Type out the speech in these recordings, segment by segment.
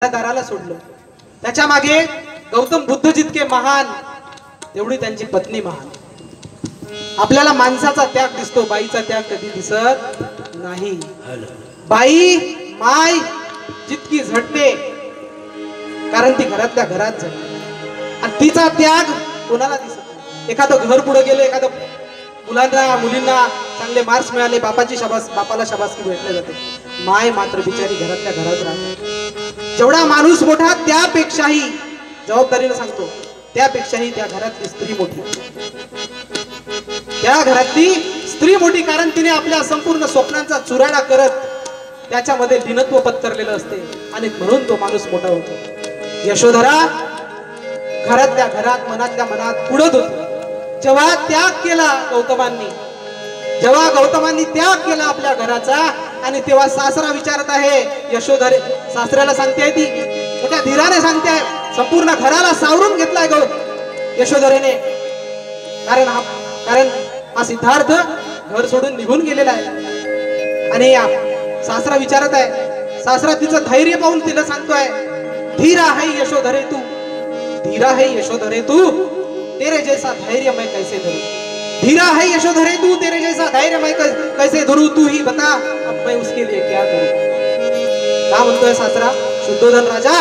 दाराला सोडलं। त्याच्या मागे गौतम बुद्ध जितके महान तेवढी त्यांची पत्नी महान। आपल्याला माणसाचा त्याग दिसतो, बाईचा त्याग कधी दिसत नाही। बाई माय जितकी झटते कारण ती घरातल्या घरात झटते आणि तिचा त्याग कोणाला दिसत नाही। एखादं घर पुढे गेले, एखादं मुलांना मुलींना चांगले मार्क्स मिळाले, बापाला शाबासकी भेटले जाते, माय मात्र बिचारी घरातल्या घरात राहते। जेवढा माणूस मोठा त्यापेक्षाही जबाबदारीने सांगतो त्यापेक्षाही त्या घरातली स्त्री मोठी, त्या घरातली स्त्री मोठी, कारण तिने आपल्या संपूर्ण स्वप्नांचा चुराडा करत त्याच्यामध्ये लिनत्व पत्करलेलं असते आणि म्हणून तो माणूस मोठा होतो। यशोधरा घरातल्या घरात मनातल्या मनात पुढत होती। जेव्हा त्याग केला गौतमांनी त्याग केला आपल्या घराचा आणि तेव्हा सासरा विचारत आहे, यशोधरे सासऱ्याला सांगते, ती मोठ्या धीराने सांगते, संपूर्ण घराला सावरून घेतलाय यशोधरेने, कारण हा सिद्धार्थ घर सोडून निघून गेलेला आहे। आणि सासरा विचारत आहे, सासरा तिचं धैर्य पाहून तिला सांगतोय, धीरा है यशोधरे तू, धीरा है यशोधरे तू, तेरे जैसा धैर्य मैं कैसे धरूं, धीरा है यशोधरे तू, तेरे जैसा धैर्य मैं कैसे धरूं, तू ही बता अब मैं उसके लिए क्या करूं। का म्हणतोय सासरा? शुद्धोधन राजा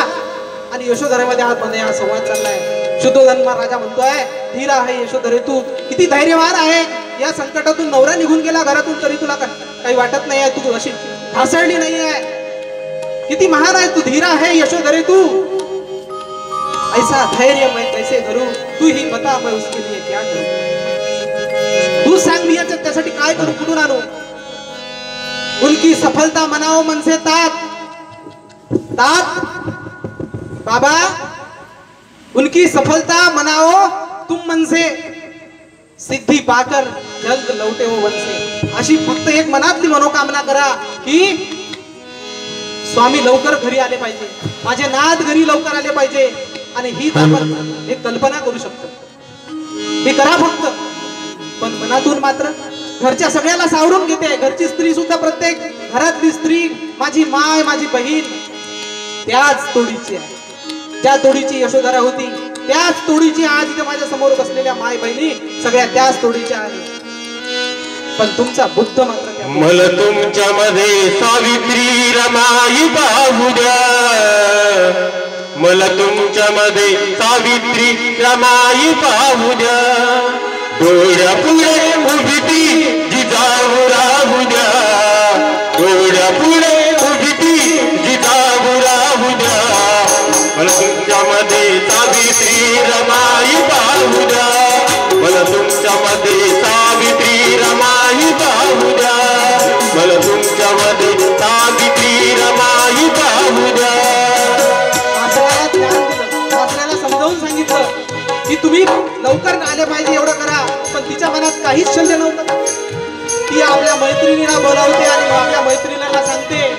आणि यशोधरेमध्ये आतमध्ये हा संवाद चाललाय। शुद्धोधन राजा म्हणतोय, धीरा है यशोधरे तू, किती धैर्यवान आहे, या संकटातून नवरा निघून गेला घरातून तरी तुला काही वाटत नाही आहे, तू अशी ढासळली नाही आहे, किती महान आहे तू, धीरा है यशोधरे तू, ऐसा धैर्य मैं कैसे धरूं, तू ही बता मैं उसके लिए क्या करूं। तू सांग मी त्यासाठी काय करू, कुठून आणू। उनकी सफलता मनाओ मन से तात बाबा, उनकी सफलता मनाओ तुम मन से, सिद्धी पाकर जल्द लौटे हो वन से। अशी फक्त एक मनातली मनोकामना करा की स्वामी लवकर घरी आले पाहिजे, माझे नाथ घरी लवकर आले पाहिजे, आणि ही आपण एक कल्पना करू शकतो, हे करा फक्त। पण मनातून मात्र घरच्या सगळ्याला सावरून घेते। घरची स्त्री सुद्धा, प्रत्येक घरातली स्त्री माझी माय माझी बहीण त्याच तोडीची आहे, ज्या तोडीची यशोधरा होती त्याच तोडीची आज इथे माझ्या समोर बसलेल्या माय बहिणी सगळ्या त्याच तोडीच्या आहेत। पण तुमचा बुद्ध मात्र मला तुमच्या मध्ये सावित्री रमाई पाहू द्या, मला तुमच्या मध्ये सावित्री रमाई पाहू द्या, डोळ्या पुढे उभी ती जिजाऊ राहू द्या, डोळ्या पुढे उभी ती जिजाऊ राहू द्या, मला तुमच्या मध्ये सावित्री रमाई पाहू द्या, मला तुमच्या मध्ये सावित्री रमाई पाहू द्या, मला तुमच्या मध्ये सावित्री रमाई पाहू द्या। सासऱ्याला समजावून सांगितलं की तुम्ही लवकर आले पाहिजे, एवढं करा, पण तिच्या मनात काहीच शल्य नव्हतं। ती आपल्या मैत्रिणीला बोलावते आणि आपल्या मैत्रिणीला सांगते,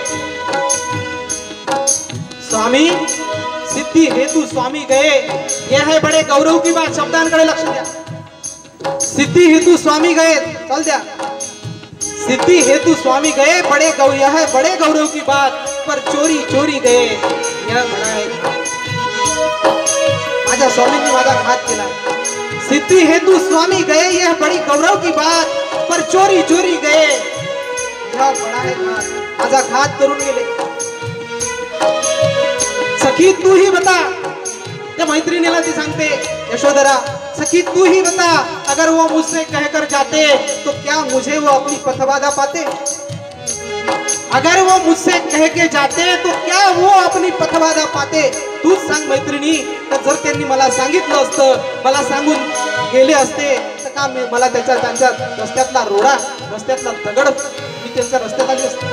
स्वामी सिद्धि हेतु स्वामी गए, यह है बड़े गौरव की बात। शब्दांकडे लक्ष द्या। सिद्धि हेतु स्वामी गए, चल द्या, सिद्धि हेतु स्वामी गए, यह है बड़े गौरव की बात, पर चोरी चोरी गए यह बड़ा है। माझ्या स्वामींनी माझा घात केला। सिद्धि हेतु स्वामी गए, यह बड़ी गौरव की बात, पर चोरी चोरी गए यह बड़ा है घात। माझा घात करून गेले। सखी तू ही बता, त्या मैत्रिणीला ती सांगते यशोधरा, सखी तू ही बता, अगर वो मुझसे कहकर जाते तो क्या मुझे वो अपनी पथबाधा पाते, अगर वो मुझसे कह के जाते तो क्या वो अपनी पथबाधा पाते। तूच सांग मैत्रिणी, तर जर त्यांनी मला सांगितलं असतं, मला सांगून गेले असते तर का मला त्यांच्या रस्त्यातला रोडा, रस्त्यातला दगड मी त्यांच्या रस्त्यात आली असते।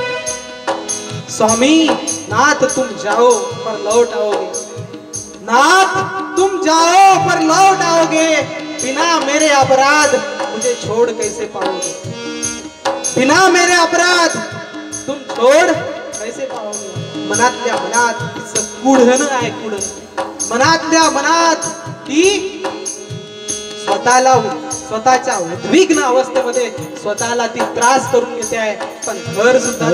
स्वामी नाथ तुम जाओ पर लौट आओगे, नाथ तुम जाओ पर लौट आओगे, बिना मेरे अपराध मुझे छोड़ कैसे पाओगे, बिना मेरे अपराध तुम छोड़ कैसे पाओगे। मनातल्या मनात कुढन आहे, कुढन मनातल्या मनात ती स्वतःच्या उद्विग्न अवस्थेमध्ये स्वतःला ती त्रास करून घेते आहे, पण घर सुद्धा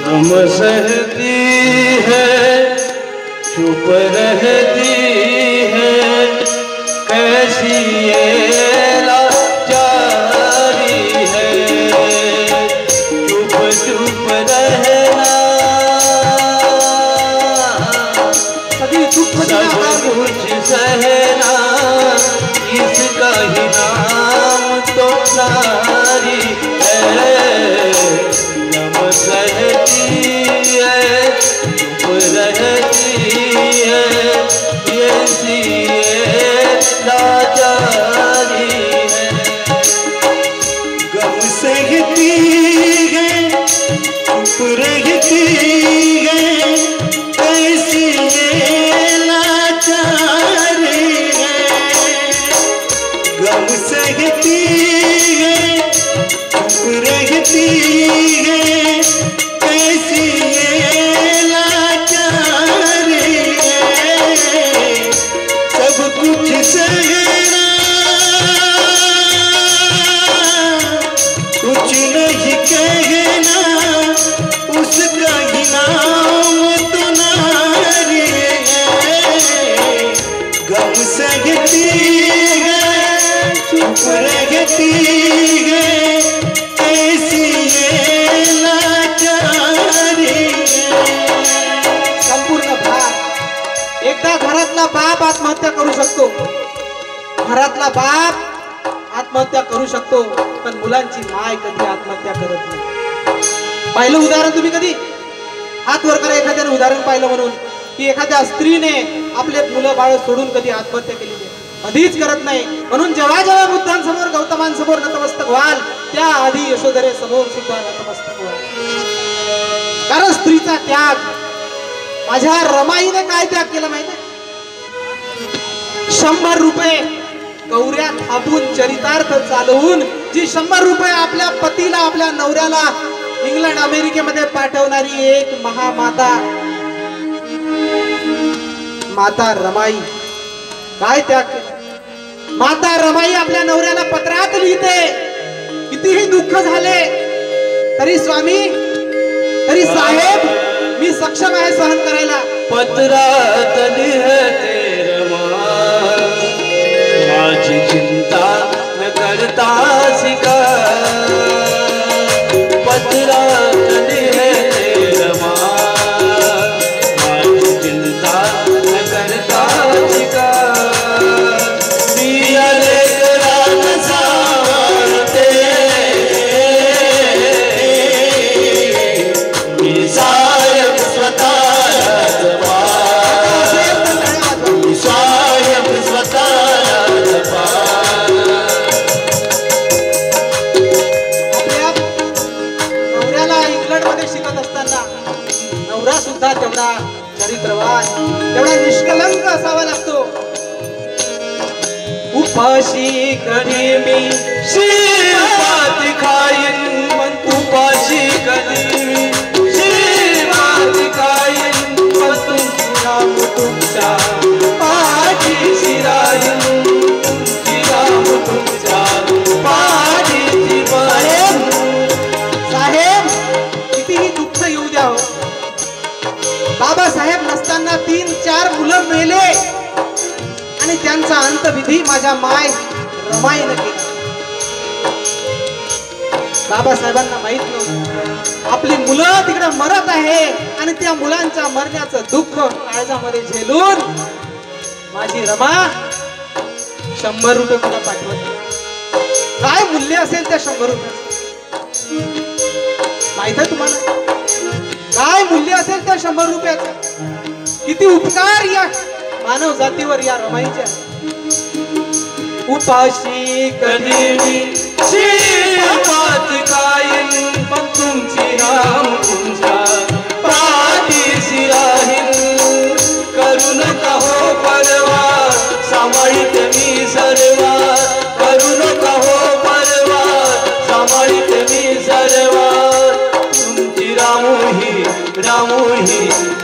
गम सहती है, चुप रहती है, कैसी ये लाचारी है। चुप चुप रहना, सब कुछ सहना, इसका ही नाम तो नारी है। गम सहती है, चुप रहती है, ऐसी ये लाचारी है। गम सहती है, चुप रहती है, ऐसी ये लाचारी है। गम सहती है, चुप रहती है, ऐसी ये लाचारी है। सब कुछ सहना, कुछ नहीं कहना, उसका ही नाम तो नारी है। गम सहती है, चुप रहती है, ऐसी ये लाचारी है। संपूर्ण भाग एकदा घरातला बाप आत्महत्या करू शकतो, घरातला बाप आत्महत्या करू शकतो, पण मुलांची माय कधी आत्महत्या करत नाही. पाहिलं उदाहरण तुम्ही कधी? हात वर करा एखाद्याने उदाहरण पाहिलं म्हणून की एखाद्या स्त्रीने आपले मुलं बाळ सोडून कधी आत्महत्या केली नाही, कधीच करत नाही. म्हणून जेव्हा जेव्हा बुद्धांसमोर गौतमांसमोर नतमस्तक व्हाल, त्या आधी यशोधरे समोर सुद्धा नतमस्तक व्हाल. कारण स्त्रीचा त्याग, माझ्या रमाईने काय त्याग केला माहिती? 100 रुपये गौऱ्या थापून चरितार्थ चालवून जी 100 रुपये आपल्या पतीला, आपल्या नवऱ्याला इंग्लंड अमेरिकेमध्ये पाठवणारी एक महामाता माता रमाई काय त्याग केला. माता रमाई आपल्या नवऱ्याला पत्रात लिहिते, कितीही दुःख झाले तरी स्वामी, तरी साहेब, मी सक्षम आहे सहन करायला. पत्रात लिहते रमा, माझी चिंता न करता शिका. पत्रात लिहते रमा, माझी चिंता न करता शिका. पिया लेकरान सांभाळते, मी साहेब स्वतःला जपा, मी साहेब स्वतःला जपा. आपल्या नवऱ्याला इंग्लंड मध्ये शिकत असताना नवरा सुद्धा तेवढा चरित्रवान, तेवढा निष्कलंक असावा लागतो. उपाशी कधी मी श्रीपाद खाईन, पण उपाशी कधी मी श्रीपाद खाईन, पण तुमची राम तुमच्या पाठीशी राहीन, तुमची राम तुमच्या पाठीशी राहीन. साहेब, कितीही दुःख येऊ द्या हो, बाबासाहेब नसताना 3-4 मुलं मेले आणि त्यांचा अंतविधी माझ्या माय रमाईने केला. बाबासाहेबांना माहित नव्हतं आपली मुलं तिकडे मरत आहे आणि त्या मुलांच्या मरण्याचं दुःख काळजामध्ये झेलून माझी रमा 100 रुपये मला पाठवत. काय मूल्य असेल त्या 100 रुपये माहित आहे तुम्हाला? काय मूल्य असेल त्या 100 रुपयाचं? किती उपकार या मानव जातीवर या रमाईच्या. उपाशी कधी मी श्रीपाद खाईन, पण तुमची राम तुमच्या पाठीशी राहीन. करू नका हो परवा, सांभाळीत मी सर्वा. करू नका हो परवा, सांभाळीत मी सर्वा. तुमची रामूही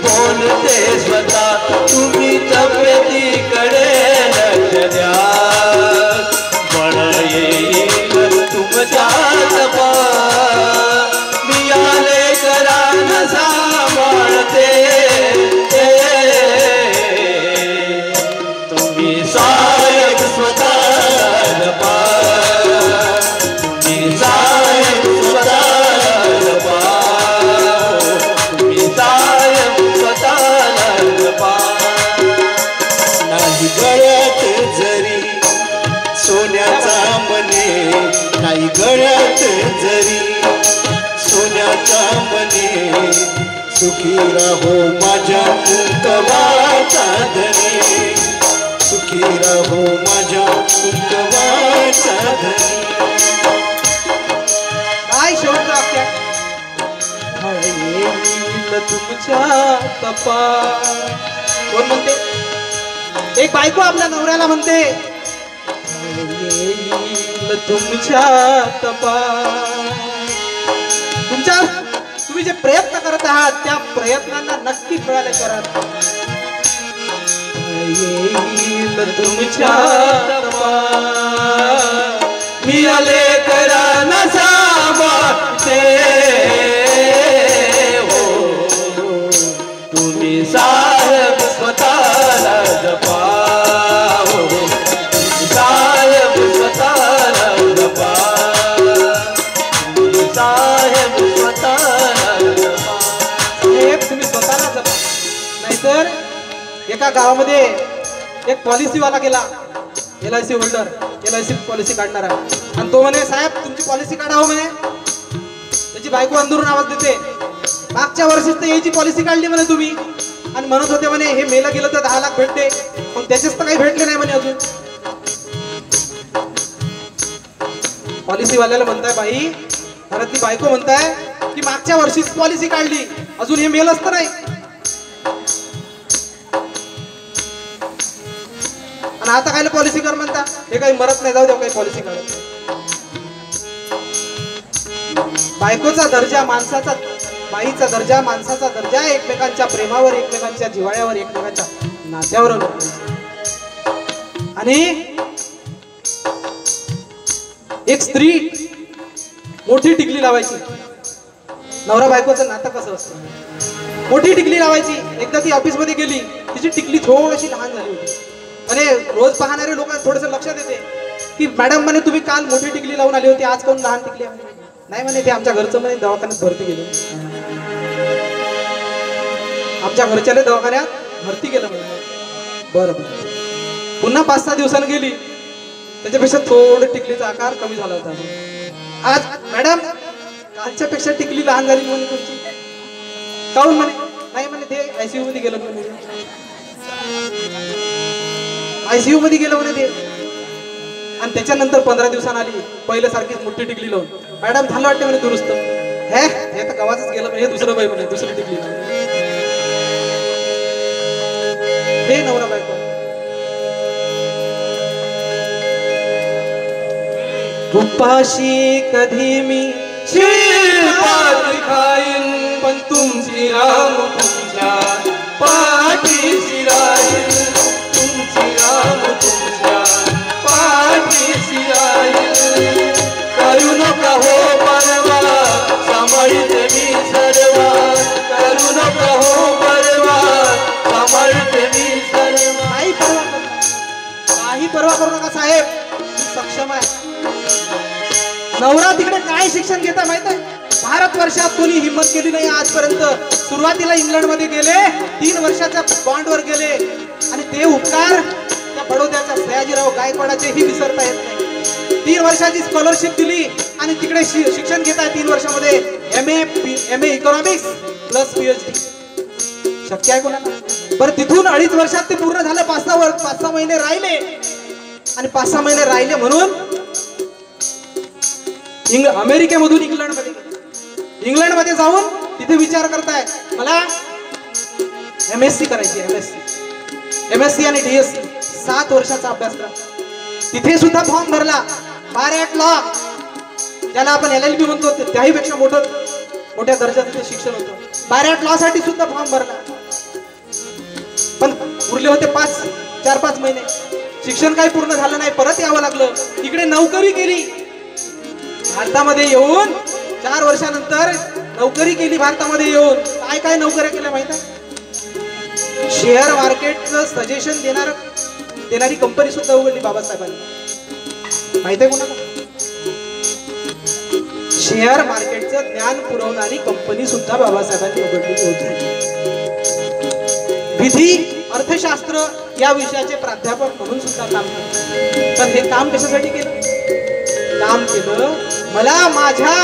बोलते स्वतः, तुम्ही तब्येतीकडे लक्ष द्या. बळ येईल तुमच्या तपा, मी आले करा म्हणे सुखी राहो माझ्या कुंकवाचा धनी सुखी राहो माझ्या कुंकवाचा धनी काय शेवटचं वाक्य येईल तुमच्या तपा कोण म्हणते एक बायको आपल्या नवऱ्याला म्हणते येईल तुमच्या तपा तुमच्या तुम्ही जे प्रयत्न करत आहात त्या प्रयत्नांना नक्की फळाले करा येईल तुमच्या तपा मी आले करा नसाबाते हो तुम्ही साहेब स्वतःला जपा हो साहेब स्वतःला जपा साहेब स्वतःला जपा साहेब तुम्ही स्वतःला जपा नाहीतर एका गावामध्ये एक पॉलिसीवाला गेला LIC होल्डर LIC पॉलिसी काढणारा आणि तो म्हणे साहेब तुमची पॉलिसी काढावं म्हणे त्याची बायको अंदरून आवाज देते मागच्या वर्षीच तर याची पॉलिसी काढली म्हणे तुम्ही आणि म्हणत होते म्हणे हे मेला गेलं तर 10 लाख भेटते पण त्याचेच तर काही भेटले नाही म्हणे अजून पॉलिसीवाल्याला म्हणताय बाई घरातली बायको म्हणताय की मागच्या वर्षीच पॉलिसी काढली अजून हे मेलच तर नाही आणि आता काय पॉलिसी कर म्हणता हे काही मरत नाही जाऊ द्या काही पॉलिसी काढत बायकोचा दर्जा माणसाचा बाईचा दर्जा माणसाचा दर्जा एकमेकांच्या प्रेमावर एकमेकांच्या जिव्हाळ्यावर एकमेकांच्या नात्यावर आणि एक स्त्री मोठी टिकली लावायची नवरा बायकोचं नातं कसं असतं मोठी टिकली लावायची एकदा ती ऑफिस मध्ये गेली तिची टिकली थोडीशी लहान झाली होती आणि रोज पाहणारे लोक थोडस लक्षात येते की मॅडम म्हणे तुम्ही काल मोठी टिकली लावून आली होती आज कोण लहान टिकली नाही म्हणे ते आमच्या घरचं म्हणे दवाखान्यात भरती गेलो आमच्या घरच्याला दवाखान्यात भरती केलं म्हणे बरं पुन्हा 5-6 दिवसांनी गेली त्याच्यापेक्षा थोडं टिकलीचा आकार कमी झाला होता आज मॅडम कालच्या पेक्षा टिकली लहान झाली म्हणे तुमची काऊन म्हणे नाही म्हणे ते ICU मध्ये गेलं म्हणे ICU मध्ये गेलं म्हणे ते आणि त्याच्यानंतर 15 दिवसांनी आली पहिल्यासारखीच मोठी टिकली लावून मॅडम झालं वाटते म्हणे दुरुस्त हे तर गव्हाच गेलं हे दुसरं बाई म्हणे दुसरी टिकली हे नवरा बायको उपाशी कधी मी श्रीपाद खाईन पण तुमची राम तुमच्या पाठीशी राहील तुमची राम तुमच्या पाठीशी राहील करू नका हो परवा सांभाळते मी सर्व करू नका हो परवा सांभाळते मी सर्व काही परवा करू नका साहेब सक्षम आहे नवरा तिकडे काय शिक्षण घेता माहित आहे भारत वर्षात कोणी हिंमत केली नाही आजपर्यंत सुरुवातीला इंग्लंड मध्ये गेले 3 वर्षाच्या बॉन्डवर गेले आणि ते उपकार त्या बडोद्याच्या सयाजीराव गायकवाडाचेही विसरता येत नाही 3 वर्षाची स्कॉलरशिप दिली आणि तिकडे शिक्षण घेताय 3 वर्षामध्ये MA इकॉनॉमिक्स प्लस PhD शक्य आहे कोणाला बरं तिथून 2.5 वर्षात ते पूर्ण झालं 5-6 महिने राहिले आणि 5-6 महिने राहिले म्हणून अमेरिकेमधून इंग्लंडमध्ये जाऊन तिथे विचार करताय मला MSc करायची MSc आणि DSc 7 वर्षाचा अभ्यासक्रम तिथे सुद्धा फॉर्म भरला बारेट लॉ ज्याला आपण LLB म्हणतो त्याही पेक्षा मोठ्या दर्जाचं ते शिक्षण होतं बारेट लॉ साठी सुद्धा फॉर्म भरला पण उरले होते 4-5 महिने शिक्षण काही पूर्ण झालं नाही परत यावं लागलं इकडे नोकरी केली भारतामध्ये येऊन 4 वर्षानंतर नोकरी केली भारतामध्ये येऊन काय नोकऱ्या केल्या माहित आहे शेअर मार्केटचं सजेशन देणारी कंपनी सुद्धा उघडली बाबासाहेबांनी माहित आहे कोणाला शेअर मार्केटचं ज्ञान पुरवणारी कंपनी सुद्धा बाबासाहेबांनी उघडली होती विधी अर्थशास्त्र या विषयाचे प्राध्यापक म्हणून सुद्धा काम करतात पण हे काम कशासाठी केलं काम केलं. मला माझ्या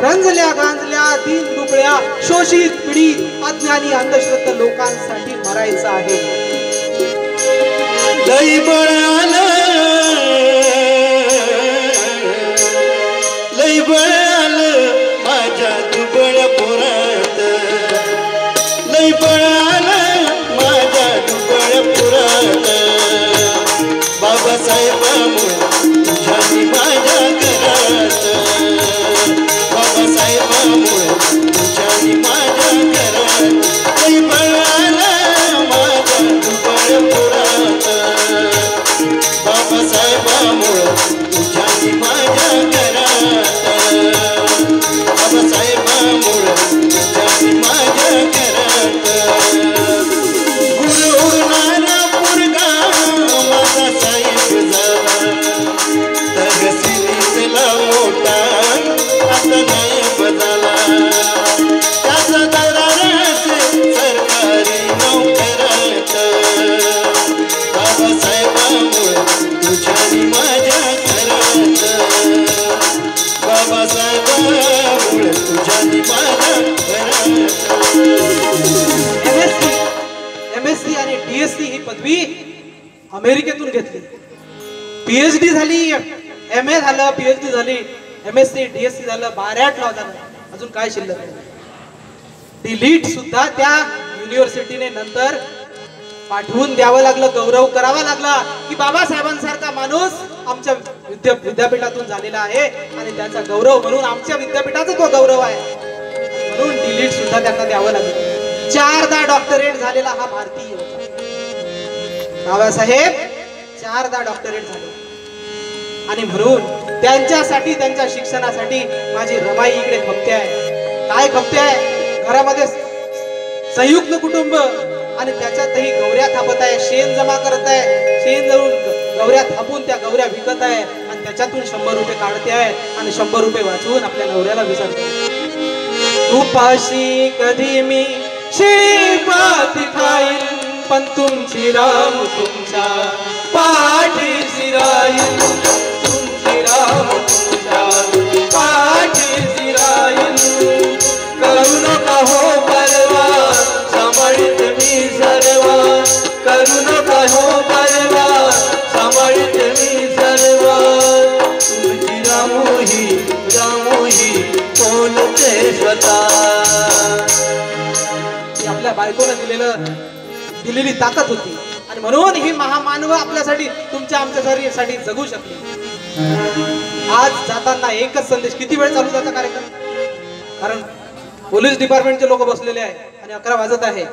रंजल्या गांजल्या दीन दुबळ्या शोषित पीडित अज्ञानी अंधश्रद्ध लोकांसाठी मरायचं आहे. लई बळ आलं, लई बळ आलं माझ्या दुबळ पोरात, लई बळ आलं माझ्या दुबळ पोरात. बाबासाहेबांमुळे तुझ्यानी माझ्या घरात, बाबासाहेबांमुळे तुझ्यानी माझ्या घरात. लई बळ आलं माझ्या दुबळ पोरात, बाबासाहेबांमुळे तुझ्यानी माझ्या घरात, बाबासाहेबांमुळे तुझ्यानी माझ्या घरात. गुरु उरणारा पोरगा माझा साहेब झाला, तहसीलीतला मोठा आता नायब झाला. त्याचा दरार सरकारी नोकरात, बाबासाहेबांमुळे तुझ्यानी माझ्या घरात, बाबासाहेबांमुळे तुझ्यानी माझ्या घरात. MSc आणि DSc ही पदवी अमेरिकेतून घेतली. PhD झाली, MA झालं, PhD झाली, MSc DSc झालं, बार्याट लॉ झालं. अजून काय शिल्लक आहे? डिलीट सुद्धा त्या युनिव्हर्सिटीने नंतर पाठवून द्यावं लागलं, गौरव करावा लागला की बाबासाहेबांसारखा माणूस आमच्या विद्यापीठातून झालेला आहे आणि त्याचा गौरव म्हणून आमच्या विद्यापीठाचा तो गौरव आहे म्हणून डिलीट सुद्धा त्यांना द्यावं लागलं. 4दा डॉक्टरेट झालेला हा भारतीय होता. बाबासाहेब 4दा डॉक्टरेट झाले आणि म्हणून त्यांच्यासाठी, त्यांच्या शिक्षणासाठी माझी रमाई इकडे खपते आहे. काय खपते आहे? घरामध्ये संयुक्त कुटुंब आणि त्याच्यातही गौऱ्या थापत आहे, शेण जमा करत आहे, शेण जळून गौऱ्या थापून त्या गौऱ्या विकत आहे आणि त्याच्यातून 100 रुपये काढते आहे आणि 100 रुपये वाचवून आपल्या नवऱ्याला विसरते. उपाशी कधी मी शिळी भात खाईन पण तुमची राम तुमच्या पाठीशी राहील, तुमची राम तुमच्या पाठीशी राहील. करू नका हो परवा सांभाळीत मी सर्वा, करू नका हो परवा सांभाळीत मी सर्वा. तुमची रामोही रामोही बोलते स्वतः. आपल्या बायकोनं दिलेली ताकद होती आणि म्हणून ही महामानव आपल्यासाठी, तुमच्या आमच्यासाठी जगू शकली. आज जाताना एकच संदेश. किती वेळ चालू जाता कार्यक्रम? कारण पोलीस डिपार्टमेंटचे लोक बसलेले आहे आणि 11 वाजत आहे.